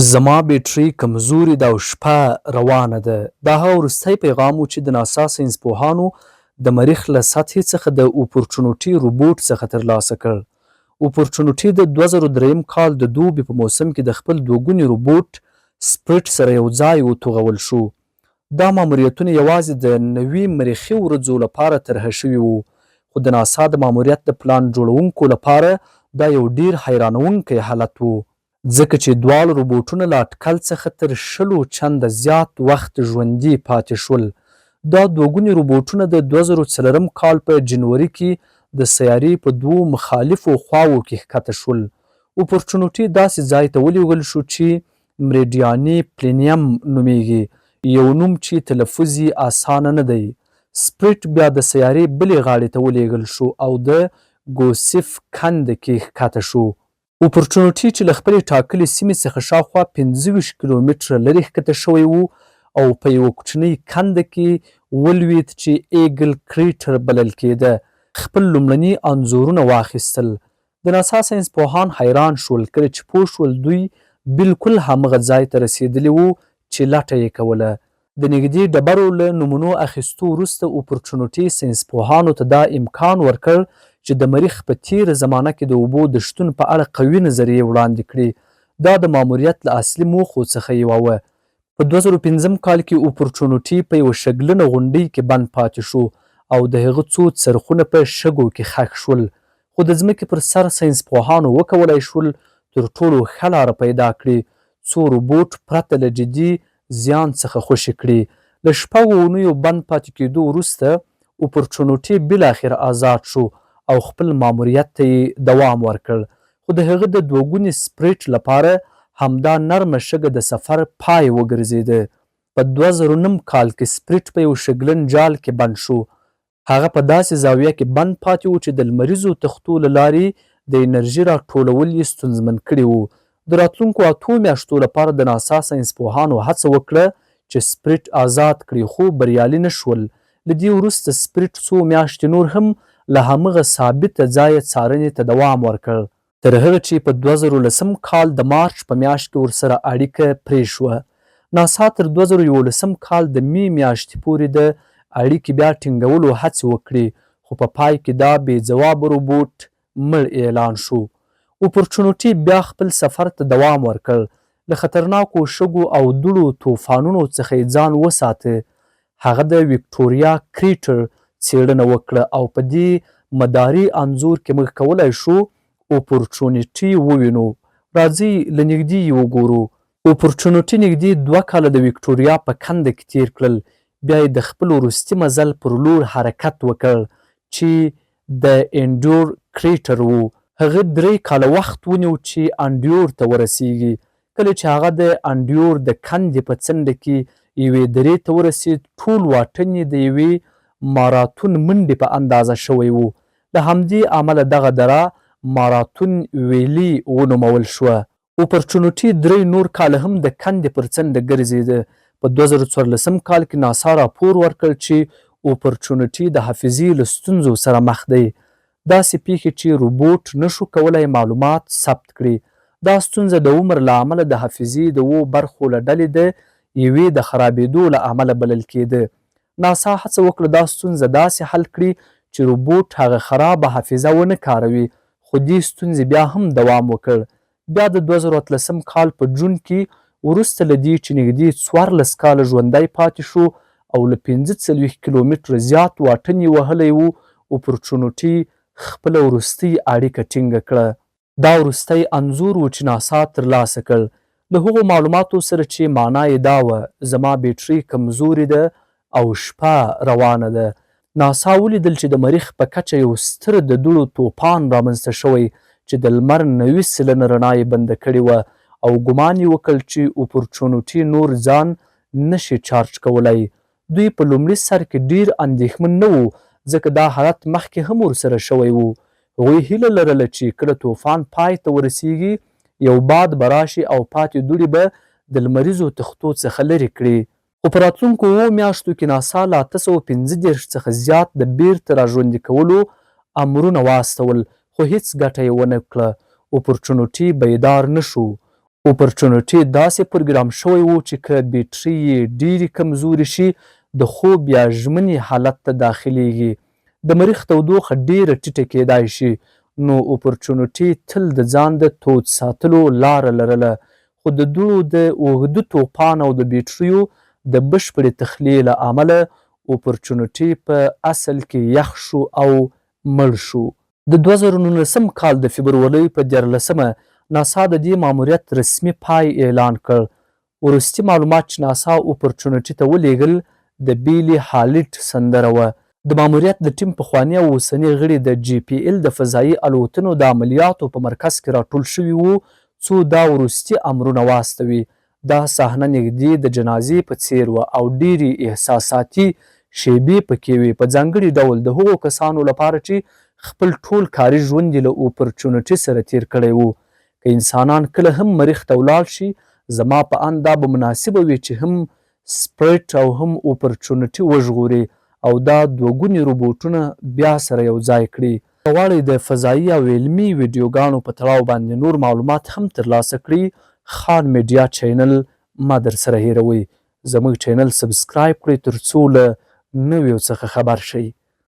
زما بیټرۍ کمزوري ده او شپه روانه ده. دا هغه وروستی پیغام و چې د ناسا ساینسپوهانو د مریخ له سطحې څخه د اپورچونیټي روبوټ څخه ترلاسه کړ. اپورچونیټي د 2003 کال د دوبي په موسم کې د خپل دوهګوني روبوټ سپریټ سره یو ځای وتوغول شو. دا ماموریتونه یوازې د نوي مریخي ورځو لپاره طرحه شوي وو، خو د ناسا د ماموریت د پلان جوړونکو لپاره دا یو ډیر حیرانوونکی حالت و، ځکه چې دواړه روبوټونه له اټکل څخه تر 100 چنده زیات وخت ژوندي پاتې شول. دا دوهګوني روبوټونه د 2004 کال په جنوري کې د سیارې په دوو مخالفو خواوو کې ښکته شول. اپورچونیټي داسې ځای ته ولېږل شو چې مریډیاني پلینیم نومیږي، یو نوم چې تلفظ یې اسانه نه دی. سپریټ بیا د سیارې بلې غاړې ته ولېږل شو او د ګوسف کند کې ښکته شو. اپورچونیټي چې له خپلې ټاکلې سیمې څخه شاوخوا 25 کیلومتره لرې ښکته شوی و او په یوه کوچنۍ کنده کې ولوید چې ایګل کریټر بلل کېده. خپل لومړني انځورونه واخیستل. د ناسا ساینسپوهان حیران شول کله چې پوه شول دوی بالکل همغه ځای ته رسېدلي وو چې لټه یې کوله. د نږدې ډبرو له نمونو اخیستو وروسته اپورچونیټي ساینسپوهانو ته دا امکان ورکړ چې د مریخ په تیره زمانه کې د اوبو د شتون په اړه قوي نظریې وړاندې کړي. دا د ماموریت له اصلي موخو څخه یوه وه. په 2005 کال کې اپورچونیټي په یوه شګلنه غونډۍ کې بند پاتې شو او د هغه څو څرخونه په شګو کې ښخ شول، خو د ځمکې پر سر ساینسپوهانو وکولی شول تر ټولو ښه لاره پیدا کړي څو روبوټ پرته له جدي زیان څخه خوشي کړي. له 6 اونیو بند پاتې کېدو وروسته اپورچونیټي بالاخره آزاد شو او خپل ماموریت ته یې دوام ورکړ، خو د هغه د دوهګوني سپریټ لپاره همدا نرمه شګه د سفر پای وګرځېده. په 2009 کال کې سپریټ په یو شګلن جال کې بند شو. هغه په داسې زاویه کې بند پاتې و چې د لمریزو تختو له لارې د انرژي راټولول یې ستونزمن کړي وو. د راتلونکو 8 میاشتو لپاره د ناسا ساینسپوهانو هڅه وکړه چې سپریټ آزاد کړي، خو بریالي نه شول. له دې وروسته سپریټ څو میاشتې نور هم له همغه ثابته ځایه څارنې ته دوام ورکړ، تر هغه چې په 2010 کال د مارچ په میاشت کې ورسره اړیکه پرې شوه. ناسا تر 2011 کال د می میاشتې پورې د اړیکې بیا ټینګولو هڅې وکړې، خو په پای کې دا بې ځوابه روبوټ مړ اعلان شو. اپورچونیټي بیا خپل سفر ته دوام ورکړ. له خطرناکو شګو او دوړو طوفانونو څخه یې ځان وساته. هغه د وکټوریا کریټر څېړنه وکړه او په دې مداري انځور کې موږ کولی شو اپورچونیټي ووینو. راځئ له نږدې یې وګورو. اپورچونیټي نږدې 2 کاله د وکټوریا په کنده کې تیر کړل، بیا یې د خپل وروستي مزل پر لور حرکت وکړ چې د انډیور کریټر و. هغه 3 کاله وخت ونیو چې انډیور ته ورسیږي. کله چې هغه د انډیور د کندې په څنډه کې یوې درې ته ورسید، ټول واټن یې د یوې ماراتون منډې په اندازه شوی و. له همدې امله دغه دره ماراتون ویلي ونومول شوه. اپورچونیټي 3 نور کاله هم د کندې پر څنډه ګرځېده. په 2014 کال کې ناسا راپور ورکړ چې اپورچونیټي د حافظې له ستونزو سره مخ دی، داسې پیښې چې روبوټ نشو کولی معلومات ثبت کړي. دا ستونزه د عمر له امله د حافظې د 2 برخو له ډلې د یوې د خرابېدو له امله بلل کېده. ناسا هڅه وکړه دا ستونزه داسې حل کړي چې روبوټ هغه خرابه حافظه ونه کاروي، خو دې ستونزې بیا هم دوام وکړ. بیا د 2013 کال په جون کې وروسته له دې چې نږدې 14 کاله ژوندی پاتې شو او له 45 کیلومتره زیات واټن یې وهلی و، اپورچونیټي خپله وروستۍ اړیکه ټینګه کړه. دا وروستی انځور و چې ناسا ترلاسه کړ، له هغو معلوماتو سره چې معنا یې دا وه: زما بیټرۍ کمزوري ده او شپه روانه ده. ناسا ولیدل چې د مریخ په کچه یو ستر د دوړو توپان رامنځته شوی چې د لمر 90 سلنه رڼا یې بنده کړې وه، او ګمان یې وکړ چې اپورچونیټي نور ځان نشي چارج کولی. دوی په لومړي سر کې ډیر اندېښمن نه وو، ځکه دا حالت مخکې هم ورسره شوی و. هغوی هیله لرله چې کله طوفان پای ته ورسیږي یو باد به راشي او پاتې دوړې به د لمریزو تختو څخه لرې کړي. خو په راتلونکو 7 میاشتو کې ناسا له 815 څخه زیات د بیرته راژوندي کولو امرونه واستول، خو هیڅ ګټه یې ونه کړه. اپورچونیټي بیدار نه شو. اپرچونیټي داسې پروګرام شوی و چې که بیټرۍ یې ډېرې کمزوري شي د خوب یا ژمنې حالت ته داخلیږي. د مریخ تودوخه ډېره ټیټه کیدای شي، نو اپرچونیټي تل د ځان د تود ساتلو لاره لرله، خو د دوړو د اوږده توپان او د بیټریو د بشپړې تخلیې له امله اپرچونیټي په اصل کې یخ شو او مړ شو. د 2019 کال د فبرورۍ په 14مه ناسا د دې ماموریت رسمي پای اعلان کړ. وروستي معلومات چې ناسا اپرچونیټي ته ولیږل د بیلي هالیډ سندره وه. د ماموریت د ټیم پخواني او اوسني غړي د جی پی ایل د فضایي الوتنو د عملیاتو په مرکز کې راټول شوي وو څو دا وروستي امرونه واستوي. دا صحنه نږدې د جنازې په څیر وه او ډېرې احساساتي شیبې پکې وې، په ځانګړي ډول د هغو کسانو لپاره چې خپل ټول کاري ژوند یې له اپرچونیټي سره تیر کړی و. که انسانان کله هم مریخ ته ولاړ شي، زما په اند دا به مناسبه وي چې هم سپریټ او هم اپرچونیټي وژغوري او دا دوه ګوني روبوټونه بیا سره یو ځای کړي. که غواړئ د فضایي او علمي ویډیوګانو په تړاو باندې نور معلومات هم ترلاسه کړئ، خان میډیا چینل مه درسره هیروئ. زموږ چینل سبسکرایب کړئ تر څو له نویو څخه خبر شئ.